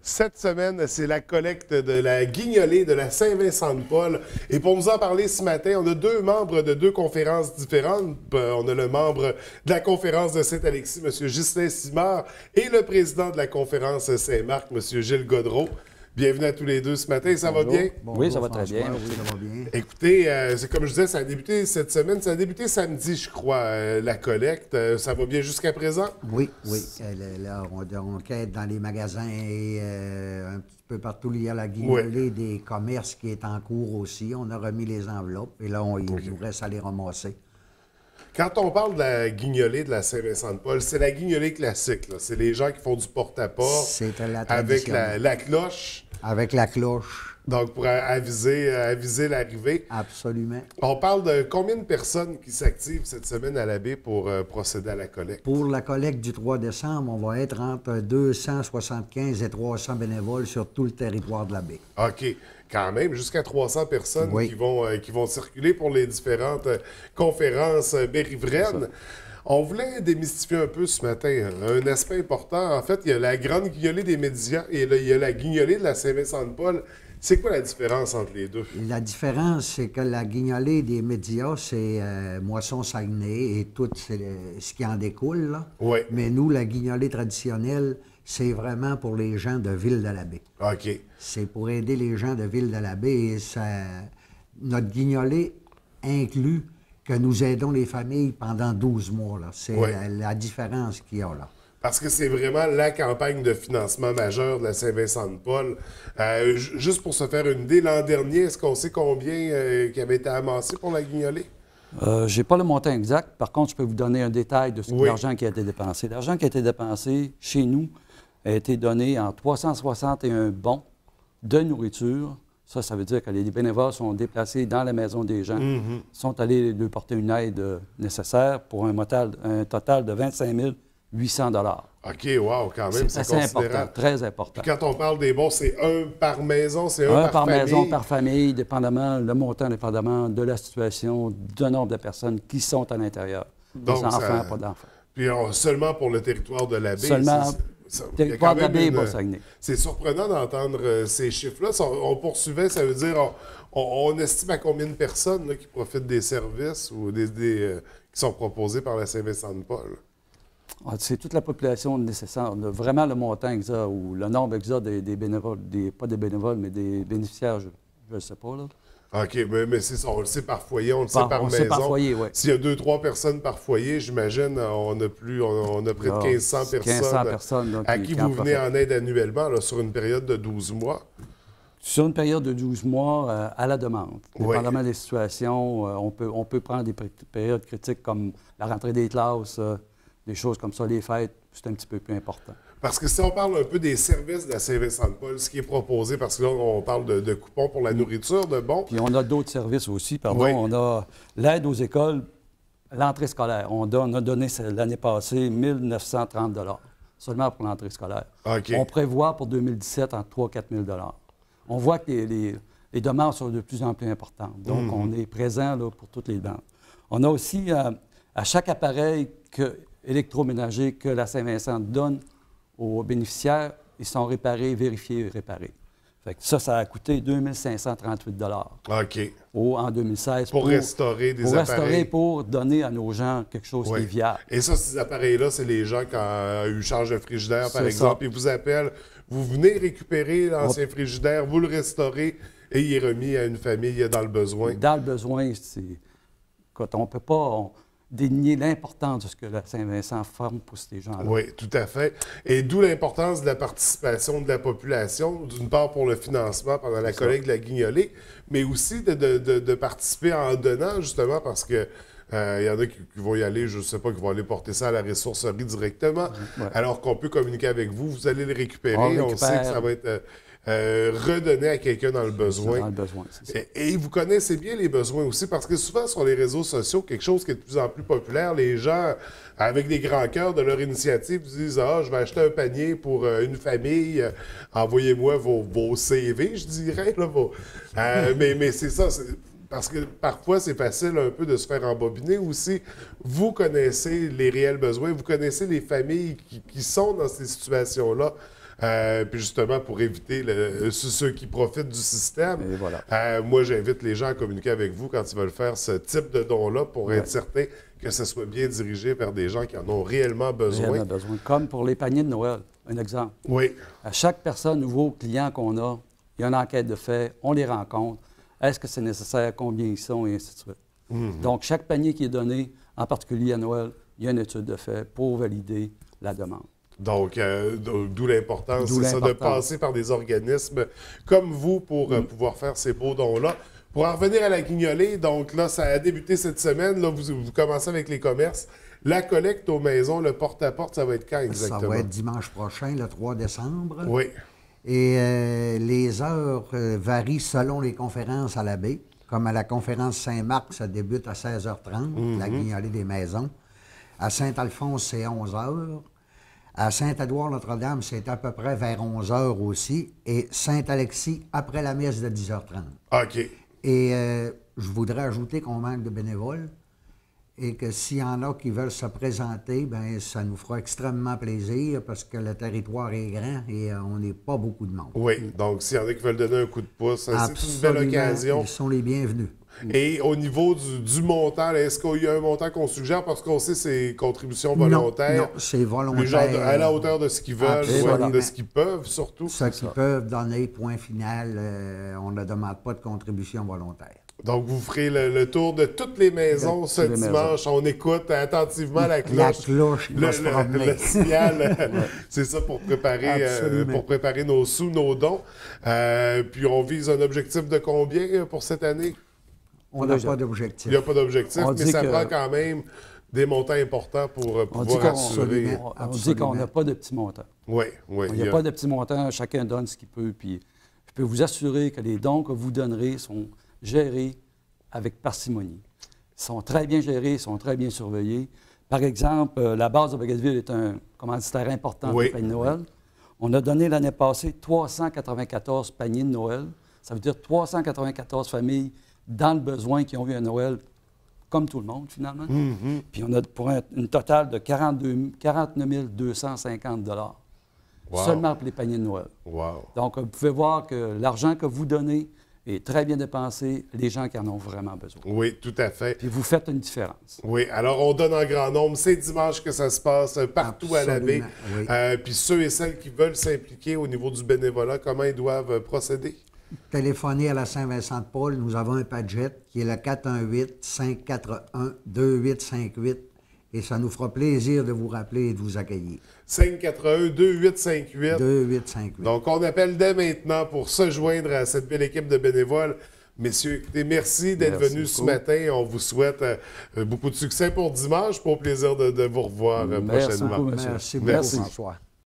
Cette semaine, c'est la collecte de la guignolée de la Saint-Vincent-de-Paul. Et pour nous en parler ce matin, on a deux membres de deux conférences différentes. On a le membre de la conférence de Saint-Alexis, M. Ghislain Simard, et le président de la conférence Saint-Marc, M. Gilles Godreau. Bienvenue à tous les deux ce matin. Ça va bien? Bonjour, oui, ça va très bien. Oui, ça va bien. Écoutez, c'est comme je disais, ça a débuté cette semaine. Ça a débuté samedi, je crois, la collecte. Ça va bien jusqu'à présent? Oui, oui. Là, on quête dans les magasins et un petit peu partout. Il y a la guignolée des commerces qui est en cours aussi. On a remis les enveloppes et là, il nous reste à les ramasser. Quand on parle de la guignolée de la Saint-Vincent-de-Paul, c'est la guignolée classique. C'est les gens qui font du porte-à-porte avec la cloche. Avec la cloche. Donc, pour aviser l'arrivée. Absolument. On parle de combien de personnes qui s'activent cette semaine à la baie pour procéder à la collecte? Pour la collecte du 3 décembre, on va être entre 275 et 300 bénévoles sur tout le territoire de la baie. OK. Quand même, jusqu'à 300 personnes oui. qui vont circuler pour les différentes conférences baie-riveraines. On voulait démystifier un peu ce matin un aspect important. En fait, il y a la grande guignolée des médias et il y a la guignolée de la Saint-Vincent-de-Paul. C'est quoi la différence entre les deux? La différence, c'est que la guignolée des médias, c'est Moisson-Saguenay et tout ce qui en découle. Là. Oui. Mais nous, la guignolée traditionnelle, c'est vraiment pour les gens de Ville-de-la-Baie. OK. C'est pour aider les gens de Ville-de-la-Baie et notre guignolée inclut que nous aidons les familles pendant 12 mois. C'est la différence qu'il y a là. Parce que c'est vraiment la campagne de financement majeure de la Saint-Vincent-de-Paul. Juste pour se faire une idée, l'an dernier, est-ce qu'on sait combien qui avait été amassé pour la guignolée? Je n'ai pas le montant exact. Par contre, je peux vous donner un détail de l'argent qui a été dépensé. L'argent qui a été dépensé chez nous a été donné en 361 bons de nourriture. Ça veut dire que les bénévoles sont déplacés dans la maison des gens, sont allés leur porter une aide nécessaire pour un total de 25 800 $. OK, wow, quand même, c'est important, très important. Puis quand on parle des bons, c'est un par maison, c'est un par famille? maison, par famille, dépendamment, le montant dépendamment de la situation, du nombre de personnes qui sont à l'intérieur. Donc, des enfants, pas d'enfants. Puis seulement pour le territoire de la baie? Seulement territoire de la baie, Bas-Saguenay. C'est surprenant d'entendre ces chiffres-là. On poursuivait, ça veut dire, on estime à combien de personnes là, qui profitent des services ou qui sont proposés par la Saint-Vincent-de-Paul? C'est toute la population nécessaire. On a vraiment le montant exact ou le nombre exact des bénévoles, pas des bénévoles, mais des bénéficiaires, je ne sais pas. Là. OK, mais c'est ça, on le sait par foyer, on le sait par maison. Sait par foyer, oui. S'il y a 2-3 personnes par foyer, j'imagine, on a près de 1500 personnes là, à qui vous venez en aide annuellement là, sur une période de 12 mois. Sur une période de 12 mois, à la demande. Dépendamment des situations, on peut prendre des périodes critiques comme la rentrée des classes, des choses comme ça, les fêtes, c'est un petit peu plus important. Parce que si on parle un peu des services de la Saint-Vincent-de-Paul, ce qui est proposé, parce que là, on parle de coupons pour la nourriture, de bons. Puis on a d'autres services aussi, pardon. Oui. On a l'aide aux écoles, l'entrée scolaire. On a donné l'année passée 1 930 $ seulement pour l'entrée scolaire. Okay. On prévoit pour 2017 entre 3 000 à 4 000 $. On voit que les demandes sont de plus en plus importantes. Donc, on est présent là, pour toutes les demandes. On a aussi, à chaque appareil électroménager que la Saint-Vincent donne aux bénéficiaires, ils sont réparés, vérifiés et réparés. Fait que ça a coûté 2 538 $ OK. En 2016. Pour restaurer des appareils. Pour donner à nos gens quelque chose qui est viable. Et ça, ces appareils-là, c'est les gens qui ont eu charge de frigidaire, par exemple, ils vous appellent, vous venez récupérer l'ancien frigidaire, vous le restaurez et il est remis à une famille dans le besoin. Dans le besoin, quand on ne peut pas dénier l'importance de ce que la Saint-Vincent forme pour ces gens-là. Oui, tout à fait. Et d'où l'importance de la participation de la population, d'une part pour le financement pendant la collecte de la guignolée, mais aussi de participer en donnant, justement, parce que il y en a qui vont y aller, je ne sais pas, qui vont aller porter ça à la ressourcerie directement, alors qu'on peut communiquer avec vous, vous allez le récupérer, on sait que ça va être redonné à quelqu'un dans le besoin. Dans le besoin, c'est ça. Et vous connaissez bien les besoins aussi, parce que souvent sur les réseaux sociaux, quelque chose qui est de plus en plus populaire, les gens, avec des grands cœurs de leur initiative, disent « Ah, je vais acheter un panier pour une famille, envoyez-moi vos CV, je dirais. » mais c'est ça, parce que parfois, c'est facile un peu de se faire embobiner aussi. Vous connaissez les réels besoins, vous connaissez les familles qui sont dans ces situations-là. puis justement pour éviter ceux qui profitent du système. Et voilà. Moi, j'invite les gens à communiquer avec vous quand ils veulent faire ce type de don-là pour être certain que ce soit bien dirigé vers des gens qui en ont réellement besoin. Réellement besoin. Comme pour les paniers de Noël, un exemple. Oui. À chaque personne, nouveau client qu'on a, il y a une enquête de fait, on les rencontre. Est-ce que c'est nécessaire, combien ils sont, et ainsi de suite. Donc, chaque panier qui est donné, en particulier à Noël, il y a une étude de fait pour valider la demande. Donc, d'où l'importance, c'est ça, de passer par des organismes comme vous pour pouvoir faire ces beaux dons-là. Pour en revenir à la guignolée, donc là, ça a débuté cette semaine. Là, vous commencez avec les commerces. La collecte aux maisons, le porte-à-porte, ça va être quand exactement? Ça va être dimanche prochain, le 3 décembre. Oui. Et les heures varient selon les conférences à la baie. Comme à la conférence Saint-Marc, ça débute à 16h30, la guignolée des maisons. À Saint-Alphonse, c'est 11h. À Saint-Édouard-Notre-Dame, c'est à peu près vers 11h aussi. Et Saint-Alexis, après la messe de 10h30. OK. Et je voudrais ajouter qu'on manque de bénévoles et que s'il y en a qui veulent se présenter, bien, ça nous fera extrêmement plaisir parce que le territoire est grand et on n'est pas beaucoup de monde. Oui, donc s'il y en a qui veulent donner un coup de pouce, c'est une belle occasion. Ils sont les bienvenus. Et au niveau du montant, est-ce qu'il y a un montant qu'on suggère? Parce qu'on sait que c'est contribution volontaire. Non, c'est volontaire. Les gens à la hauteur de ce qu'ils veulent, de ce qu'ils peuvent surtout. Ce qu'ils peuvent donner, point final, on ne demande pas de contribution volontaire. Donc, vous ferez le tour de toutes les maisons ce dimanche. On écoute attentivement la cloche. La cloche qui va se promener. Le signal. C'est ça pour préparer nos sous, nos dons. Puis, on vise un objectif de combien pour cette année? On n'a pas d'objectif. Il n'y a pas d'objectif, mais ça prend quand même des montants importants pour pouvoir assurer. On dit qu'on n'a pas de petits montants. Oui, oui. Il n'y a pas de petits montants. Chacun donne ce qu'il peut. Puis, je peux vous assurer que les dons que vous donnerez sont gérés avec parcimonie. Ils sont très bien gérés, ils sont très bien surveillés. Par exemple, la base de Bagotville est un commanditaire important des paniers de Noël. On a donné l'année passée 394 paniers de Noël. Ça veut dire 394 familles dans le besoin qui ont eu un Noël comme tout le monde, finalement. Puis on a pour une totale de 49 250 seulement pour les paniers de Noël. Wow. Donc, vous pouvez voir que l'argent que vous donnez est très bien dépensé, les gens qui en ont vraiment besoin. Oui, tout à fait. Puis vous faites une différence. Oui, alors on donne en grand nombre. C'est dimanche que ça se passe partout à la baie. Oui. Puis ceux et celles qui veulent s'impliquer au niveau du bénévolat, comment ils doivent procéder? Téléphonez à la Saint-Vincent-de-Paul. Nous avons un Padjet qui est le 418-541-2858. Et ça nous fera plaisir de vous rappeler et de vous accueillir. 541-2858. 2858. Donc, on appelle dès maintenant pour se joindre à cette belle équipe de bénévoles. Messieurs, écoutez, merci d'être venus ce matin. On vous souhaite beaucoup de succès pour dimanche. Pour plaisir de vous revoir prochainement. Merci beaucoup, François.